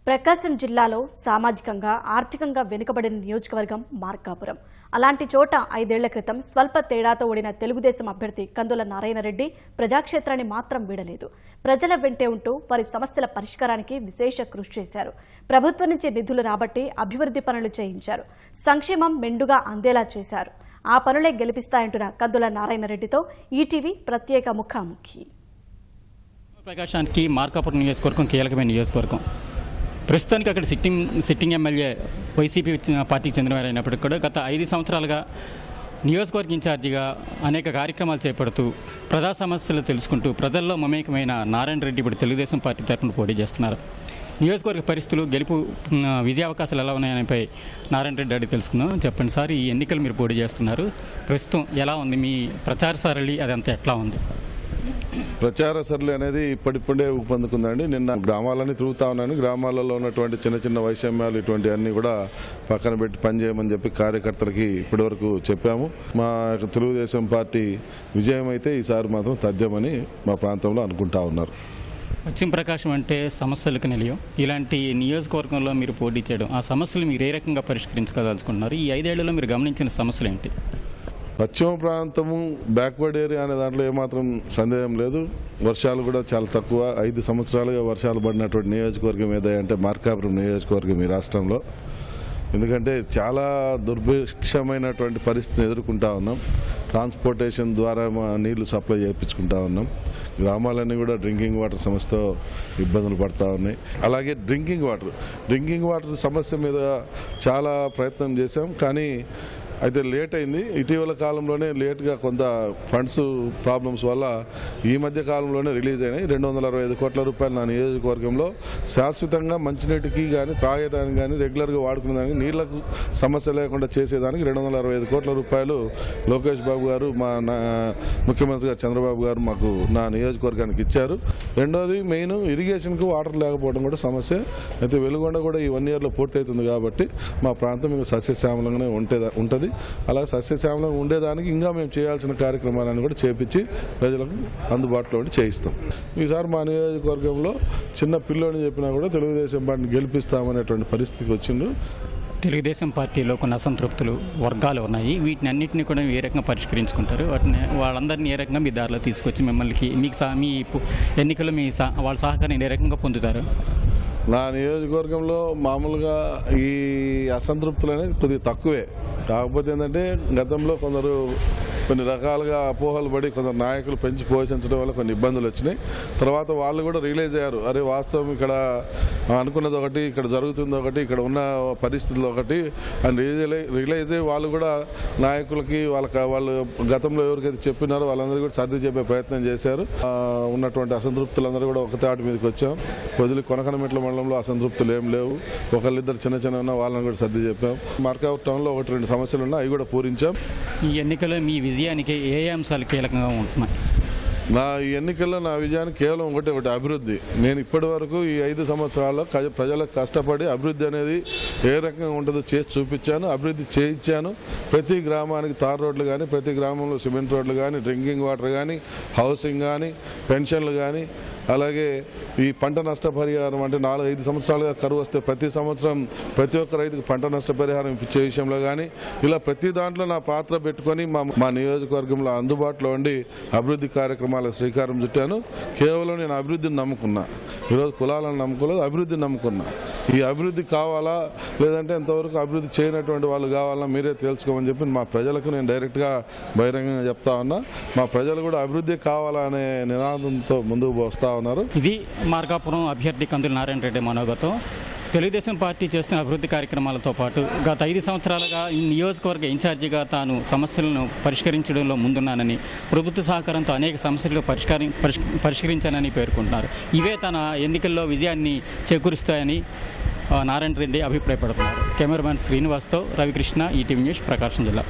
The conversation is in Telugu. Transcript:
ప్రకాశం జిల్లాలో సామాజికంగా ఆర్థికంగా వెనుకబడిన నియోజకవర్గం మార్కాపురం. అలాంటి చోట 5 ఏళ్ల క్రితం స్వల్ప తేడాతో ఓడిన తెలుగుదేశం అభ్యర్థి కందుల నారాయణరెడ్డి ప్రజాక్షేత్రాన్ని మాత్రం వీడలేదు. ప్రజల వెంటే ఉంటూ వారి సమస్యల పరిష్కారానికి విశేష కృషి చేశారు. ప్రభుత్వం నుంచి నిధులు రాబట్టి అభివృద్ధి పనులు చేయించారు. సంక్షేమం మెండుగా అందేలా చేశారు. ఆ పనులే గెలిపిస్తాయంటున్న కందుల నారాయణరెడ్డితో ఈటీవీ ప్రత్యేక ముఖాముఖి. ప్రకాశానికి మార్కాపురం నియోజకవర్గం కీలకమైన నియోజకవర్గం. ప్రస్తుతానికి అక్కడ సిట్టింగ్ ఎమ్మెల్యే వైసీపీ పార్టీకి చెందినవారు అయినప్పటికీ కూడా గత 5 సంవత్సరాలుగా నియోజకవర్గ ఇన్ఛార్జిగా అనేక కార్యక్రమాలు చేపడుతూ ప్రజా సమస్యలు తెలుసుకుంటూ ప్రజల్లో మమేకమైన నారాయణరెడ్డి ఇప్పుడు తెలుగుదేశం పార్టీ తరఫున పోటీ చేస్తున్నారు. నియోజకవర్గ పరిస్థితులు, గెలుపు విజయావకాశాలు ఎలా ఉన్నాయనిపై నారాయణరెడ్డి అడిగి తెలుసుకుందాం. చెప్పండి సార్, ఈ ఎన్నికలు మీరు పోటీ చేస్తున్నారు, ప్రస్తుతం ఎలా ఉంది మీ ప్రచార సరళి, అదంతా ఎట్లా ఉంది? ప్రచార సరళి అనేది ఇప్పుడిప్పుడే ఊపందుకుందండి. నిన్న గ్రామాలన్నీ తిరుగుతా ఉన్నాను. గ్రామాలలో ఉన్నటువంటి చిన్న చిన్న వైషమ్యాలు ఇటువంటి అన్నీ కూడా పక్కన పెట్టి పనిచేయమని చెప్పి కార్యకర్తలకి ఇప్పటివరకు చెప్పాము. మా తెలుగుదేశం పార్టీ విజయం అయితే ఈసారి మాత్రం తథ్యమని మా ప్రాంతంలో అనుకుంటా ఉన్నారు. పశ్చిమ ప్రకాశం అంటే సమస్యలకు నిలయం. ఇలాంటి నియోజకవర్గంలో మీరు పోటీ చేయడం, ఆ సమస్యలు మీరు ఏ రకంగా పరిష్కరించుకోదలుచుకుంటున్నారు? ఈ 5 ఏళ్లలో మీరు గమనించిన సమస్యలు ఏంటి? పశ్చిమ ప్రాంతము బ్యాక్వర్డ్ ఏరియా అనే దాంట్లో ఏమాత్రం సందేహం లేదు. వర్షాలు కూడా చాలా తక్కువ. 5 సంవత్సరాలుగా వర్షాలు పడినటువంటి నియోజకవర్గం ఏదంటే మార్కాపురం నియోజకవర్గం ఈ రాష్ట్రంలో. ఎందుకంటే చాలా దుర్భిక్షమైనటువంటి పరిస్థితిని ఎదుర్కొంటా ఉన్నాం. ట్రాన్స్పోర్టేషన్ ద్వారా నీళ్లు సప్లై చేయించుకుంటా ఉన్నాం. గ్రామాలన్నీ కూడా డ్రింకింగ్ వాటర్ సమస్యతో ఇబ్బందులు పడుతూ ఉన్నాయి. అలాగే డ్రింకింగ్ వాటర్ సమస్య మీద చాలా ప్రయత్నం చేశాం, కానీ అయితే లేట్ అయింది. ఇటీవల కాలంలోనే లేట్గా కొంత ఫండ్స్ ప్రాబ్లమ్స్ వల్ల ఈ మధ్య కాలంలోనే రిలీజ్ అయినాయి. 265 కోట్ల రూపాయలు నా నియోజకవర్గంలో శాశ్వతంగా మంచినీటికి కానీ, త్రాగడానికి కానీ, రెగ్యులర్గా వాడుకునేదానికి, నీళ్లకు సమస్య లేకుండా చేసేదానికి 265 కోట్ల రూపాయలు లోకేష్ బాబు గారు, మా ముఖ్యమంత్రి గారు చంద్రబాబు గారు మాకు నా నియోజకవర్గానికి ఇచ్చారు. రెండోది మెయిన్ ఇరిగేషన్కు వాటర్ లేకపోవడం కూడా సమస్య. అయితే వెలుగొండ కూడా ఈ 1 ఇయర్లో పూర్తవుతుంది కాబట్టి మా ప్రాంతం ఇంకా సస్యశ్యామలంగానే ఉంటుంది. అలాగే సస్యశ్యామలంగా ఉండేదానికి ఇంకా మేము చేయాల్సిన కార్యక్రమాలను కూడా చేపించి ప్రజలకు అందుబాటులో చేయిస్తాం. ఈసారి మా నియోజకవర్గంలో చిన్న పిల్లోని చెప్పినా కూడా తెలుగుదేశం పార్టీని గెలిపిస్తామనేటువంటి పరిస్థితికి వచ్చిండ్రు. తెలుగుదేశం పార్టీలో కొన్ని అసంతృప్తులు వర్గాలు ఉన్నాయి. వీటిని అన్నింటినీ కూడా ఏ రకంగా పరిష్కరించుకుంటారు? వాళ్ళందరినీ ఏ రకంగా మీ దారిలో తీసుకొచ్చి మిమ్మల్ని మీ ఎన్నికల్లో వాళ్ళ సహకారాన్ని ఏ రకంగా పొందుతారు? నా నియోజకవర్గంలో మామూలుగా ఈ అసంతృప్తులు అనేది కొద్దిగా తక్కువే. కాకపోతే ఏంటంటే గతంలో కొన్ని రకాలుగా అపోహలు పడి కొందరు నాయకులు పెంచి పోషించడం వల్ల కొన్ని ఇబ్బందులు వచ్చినాయి. తర్వాత వాళ్ళు కూడా రియలైజ్ అయ్యారు, అరే వాస్తవం ఇక్కడ అనుకున్నది ఒకటి, ఇక్కడ జరుగుతుంది ఒకటి, ఇక్కడ ఉన్న పరిస్థితులు ఒకటి అని రియలైజ్ అయ్యి వాళ్ళు కూడా నాయకులకి వాళ్ళు గతంలో ఎవరికైతే చెప్పినారో వాళ్ళందరూ కూడా సర్ది చెప్పే ప్రయత్నం చేశారు. ఉన్నటువంటి అసంతృప్తులందరూ కూడా ఒక తాటి మీదకి వచ్చాం. వదిలి కొనకనమెట్ల మండలంలో అసంతృప్తులు ఏం లేవు. ఒకళ్ళిద్దరు చిన్న ఉన్న వాళ్ళని కూడా సర్ది చెప్పాం. మార్కాపురం టౌన్లో 1-2 సమస్యలు ఉన్నాయి, అవి కూడా పూరించాం. ఈ ఎన్నికల్లో మీ విజయానికి ఏ అంశాలు కీలకంగా ఉంటున్నాయి? ఈ ఎన్నికల్లో నా విజయానికి కేవలం ఒకటి అభివృద్ధి. నేను ఇప్పటి వరకు ఈ 5 సంవత్సరాల్లో ప్రజలకు కష్టపడి అభివృద్ధి అనేది ఏ రకంగా ఉంటుందో చేసి చూపించాను, అభివృద్ధి చేయించాను. ప్రతి గ్రామానికి తార్ రోడ్లు కానీ, ప్రతి గ్రామంలో సిమెంట్ రోడ్లు కానీ, డ్రింకింగ్ వాటర్ కానీ, హౌసింగ్ కానీ, పెన్షన్లు కానీ, అలాగే ఈ పంట నష్టపరిహారం అంటే 4-5 సంవత్సరాలుగా కరువు వస్తే ప్రతి సంవత్సరం ప్రతి ఒక్క రైతుకు పంట నష్టపరిహారం ఇచ్చే విషయంలో కానీ, ఇలా ప్రతి దాంట్లో నా పాత్ర పెట్టుకొని మా నియోజకవర్గంలో అందుబాటులో ఉండి అభివృద్ధి కార్యక్రమాలకు శ్రీకారం చుట్టాను. కేవలం నేను అభివృద్ధిని నమ్ముకున్నా. ఈరోజు కులాలను నమ్ముకోలేదు, అభివృద్ధిని నమ్ముకున్నా. ఈ అభివృద్ధి కావాలా లేదంటే ఎంతవరకు అభివృద్ధి చేయనటువంటి వాళ్ళు కావాలా మీరే తెలుసుకోమని చెప్పి మా ప్రజలకు నేను డైరెక్ట్గా బహిరంగంగా చెప్తా ఉన్నా. మా ప్రజలు కూడా అభివృద్ధి కావాలా అనే నినాదంతో ముందుకు వస్తా ఉన్నారు. ఇది మార్కాపురం అభ్యర్థి కందుల నారాయణరెడ్డి మనోగతం. తెలుగుదేశం పార్టీ చేస్తున్న అభివృద్ధి కార్యక్రమాలతో పాటు గత 5 సంవత్సరాలుగా ఈ నియోజకవర్గ ఇన్ఛార్జిగా తాను సమస్యలను పరిష్కరించడంలో ముందున్నానని, ప్రభుత్వ సహకారంతో అనేక సమస్యలు పరిష్కరించానని పేర్కొంటున్నారు. ఇవే తన ఎన్నికల్లో విజయాన్ని చేకూరుస్తాయని నారాయణరెడ్డి అభిప్రాయపడుతున్నారు. కెమెరామెన్ శ్రీనివాస్తో రవికృష్ణ, ఈటీవీ న్యూస్, ప్రకాశం జిల్లా.